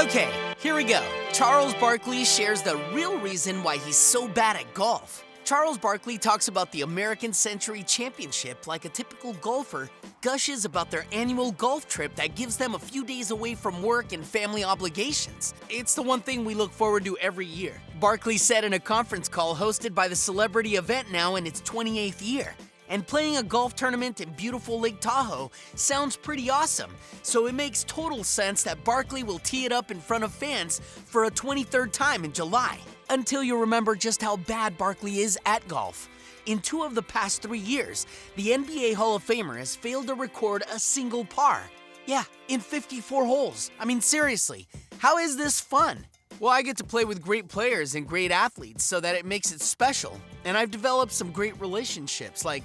Okay, here we go. Charles Barkley shares the real reason why he's so bad at golf. Charles Barkley talks about the American Century Championship like a typical golfer gushes about their annual golf trip that gives them a few days away from work and family obligations. It's the one thing we look forward to every year. Barkley said in a conference call hosted by the celebrity event now in its 28th year. And playing a golf tournament in beautiful Lake Tahoe sounds pretty awesome, so it makes total sense that Barkley will tee it up in front of fans for a 23rd time in July. Until you remember just how bad Barkley is at golf. In 2 of the past 3 years, the NBA Hall of Famer has failed to record a single par. Yeah, in 54 holes. I mean, seriously, how is this fun? Well, I get to play with great players and great athletes so that it makes it special. And I've developed some great relationships, like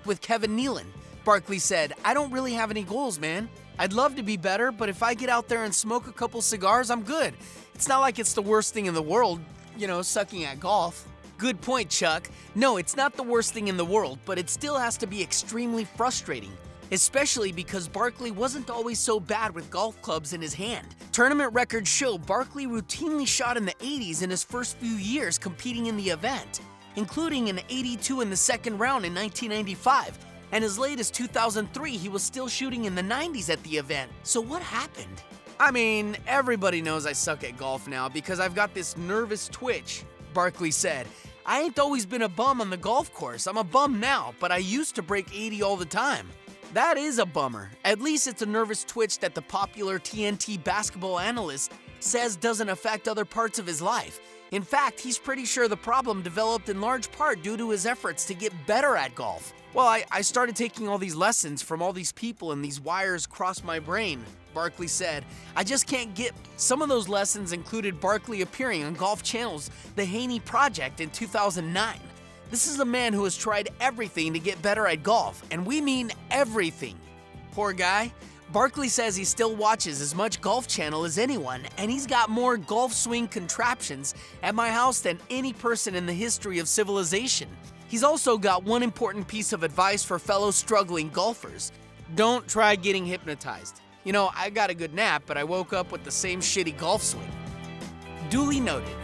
with Kevin Nealon. Barkley said, "I don't really have any goals, man. I'd love to be better, but if I get out there and smoke a couple cigars, I'm good. It's not like it's the worst thing in the world, sucking at golf." Good point, Chuck. No, it's not the worst thing in the world, but it still has to be extremely frustrating. Especially because Barkley wasn't always so bad with golf clubs in his hand. Tournament records show Barkley routinely shot in the 80s in his first few years competing in the event, including an 82 in the second round in 1995, and as late as 2003 he was still shooting in the 90s at the event. So what happened? I mean, everybody knows I suck at golf now because I've got this nervous twitch, Barkley said. "I ain't always been a bum on the golf course. I'm a bum now, but I used to break 80 all the time." That is a bummer. At least it's a nervous twitch that the popular TNT basketball analyst says doesn't affect other parts of his life. In fact, he's pretty sure the problem developed in large part due to his efforts to get better at golf. "Well, I started taking all these lessons from all these people and these wires crossed my brain," Barkley said. "I just can't get..." Some of those lessons included Barkley appearing on Golf Channel's The Haney Project in 2009. This is a man who has tried everything to get better at golf, and we mean everything. Poor guy. Barkley says he still watches as much Golf Channel as anyone, and he's got more golf swing contraptions at my house than any person in the history of civilization. He's also got one important piece of advice for fellow struggling golfers. Don't try getting hypnotized. I got a good nap, but I woke up with the same shitty golf swing. Duly noted.